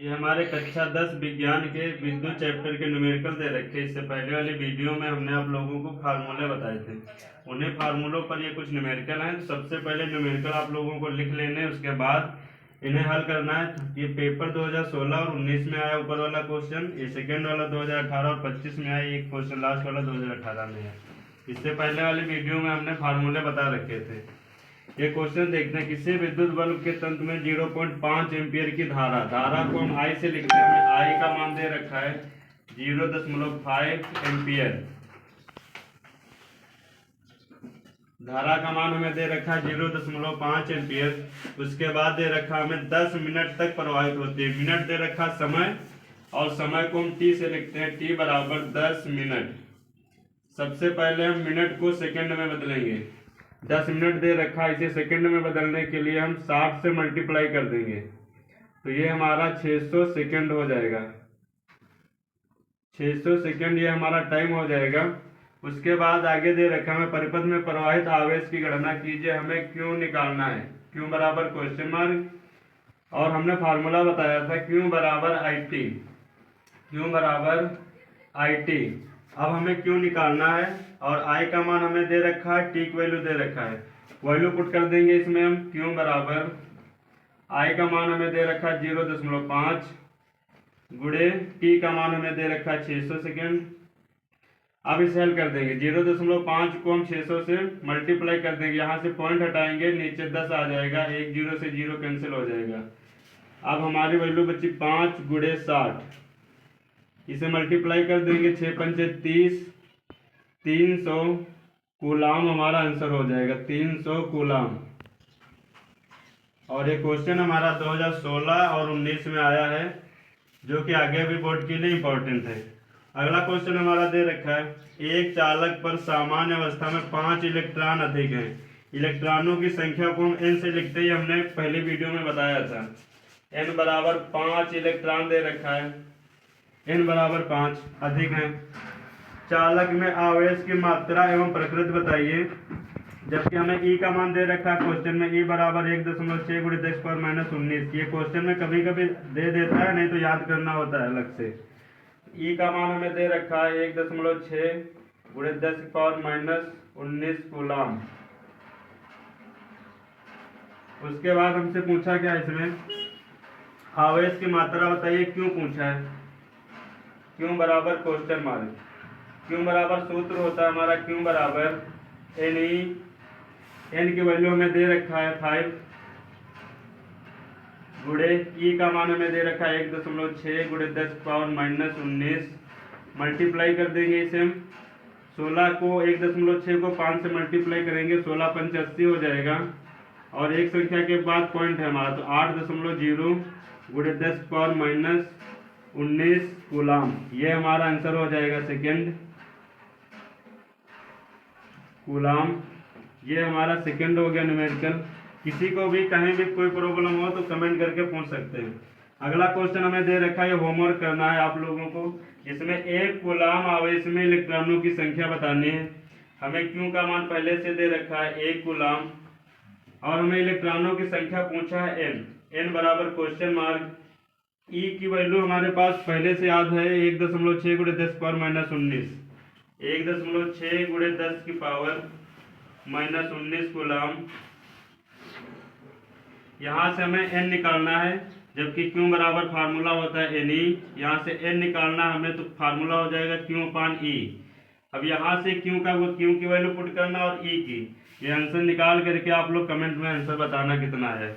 ये हमारे कक्षा 10 विज्ञान के विद्युत चैप्टर के न्यूमेरिकल दे रखे। इससे पहले वाली वीडियो में हमने आप लोगों को फार्मूले बताए थे, उन्हीं फार्मूलों पर ये कुछ न्यूमेरिकल हैं। तो सबसे पहले न्यूमेरिकल आप लोगों को लिख लेने, उसके बाद इन्हें हल करना है। ये पेपर 2016 और 19 में आया ऊपर वाला क्वेश्चन, ये सेकेंड वाला 2018 और 25 में आया, एक क्वेश्चन लास्ट वाला 2018 में है। इससे पहले वाली वीडियो में हमने फार्मूले बता रखे थे। ये क्वेश्चन देखते हैं, किसी विद्युत बल्ब के तंत्र में 0.5 एम्पियर की धारा को हम आई से लिखते हैं। हमें आई का मान दे रखा है 0.5 एम्पियर। धारा का मान हमें दे रखा है 0.5 एम्पियर। उसके बाद दे रखा हमें 10 मिनट तक प्रवाहित होती है। मिनट दे रखा समय, और समय को हम टी से लिखते हैं, टी बराबर 10 मिनट। सबसे पहले हम मिनट को सेकंड में बदलेंगे। 10 मिनट दे रखा है, इसे सेकंड में बदलने के लिए हम 60 से मल्टीप्लाई कर देंगे, तो ये हमारा 600 सेकंड हो जाएगा। 600 सेकंड ये हमारा टाइम हो जाएगा। उसके बाद आगे दे रखा है, परिपथ में प्रवाहित आवेश की गणना कीजिए। हमें क्यू निकालना है, क्यू बराबर क्वेश्चन मार्क, और हमने फार्मूला बताया था क्यू बराबर आई टी, क्यू बराबर आई टी। अब हमें क्यू निकालना है, और आई का मान हमें दे रखा है, टी की वैल्यू दे रखा है, वैल्यू पुट कर देंगे इसमें हम। क्यू बराबर आई का मान हमें दे रखा है 0.5 गुणे टी का मान हमें दे रखा है 600 सेकेंड। अब इसे हल कर देंगे। 0.5 को हम 600 से मल्टीप्लाई कर देंगे, यहाँ से पॉइंट हटाएंगे, नीचे 10 आ जाएगा, एक जीरो से जीरो कैंसिल हो जाएगा। अब हमारी वैल्यू बची 5 गुणे 60, इसे मल्टीप्लाई कर देंगे, 6 पंचे 30, 300 कूलाम हमारा आंसर हो जाएगा, 300 कूलाम। और ये क्वेश्चन हमारा 2016 और 19 में आया है, जो कि आगे भी बोर्ड के लिए इम्पोर्टेंट है। अगला क्वेश्चन हमारा दे रखा है, एक चालक पर सामान्य अवस्था में 5 इलेक्ट्रॉन अधिक हैं। इलेक्ट्रॉनों की संख्या को हम एन से लिखते हैं, हमने पहली वीडियो में बताया था। एन बराबर 5 इलेक्ट्रॉन दे रखा है, एन बराबर 5 अधिक हैं। चालक में आवेश की मात्रा एवं प्रकृति बताइए। जबकि हमें ई का मान दे रखा है क्वेश्चन में, ई बराबर 1.6 गुणे 10⁻−19। ये क्वेश्चन में कभी कभी दे देता है, नहीं तो याद करना होता है अलग से। ई का मान हमें दे रखा है 1.6 गुणे 10⁻−19 कूलाम। उसके बाद हमसे पूछा क्या इसमें, आवेश की मात्रा बताइए, क्यों पूछा है। क्यों बराबर क्वेश्चन मार्क, क्यों बराबर सूत्र होता है हमारा, क्यों बराबर एन ई। एन की वैल्यू हमें दे रखा है 5 गुणे ई का मान हमें दे रखा है 1.6 गुणे 10⁻−19। मल्टीप्लाई कर देंगे इसे हम। 16 को 1.6 को 5 से मल्टीप्लाई करेंगे, 16 पंच 80 हो जाएगा, और एक संख्या के बाद पॉइंट है हमारा, तो 8.0 गुणे 10⁻−19 कूलाम। ये हमारा आंसर हो जाएगा सेकेंड कूलाम। ये हमारा सेकेंड हो गया न्यूमेरिकल। किसी को भी कहीं भी कोई प्रॉब्लम हो तो कमेंट करके पूछ सकते हैं। अगला क्वेश्चन हमें दे रखा है, ये होमवर्क करना है आप लोगों को। इसमें एक कूलाम आवेश में इलेक्ट्रॉनों की संख्या बतानी है। हमें क्यू का मान पहले से दे रखा है 1 कूलाम, और हमें इलेक्ट्रॉनों की संख्या पूछा है एन, एन बराबर क्वेश्चन मार्क। ई की वैल्यू हमारे पास पहले से याद है 1.6 गुणे 10⁻−19, 1.6 गुणे 10 की पावर -19 कूलाम। यहाँ से हमें एन निकालना है, जबकि क्यू बराबर फार्मूला होता है एन ई। यहाँ से एन निकालना हमें, तो फार्मूला हो जाएगा क्यू अपान ई। अब यहाँ से क्यू की वैल्यू पुट करना और ई की। ये आंसर निकाल करके आप लोग कमेंट में आंसर बताना कितना है।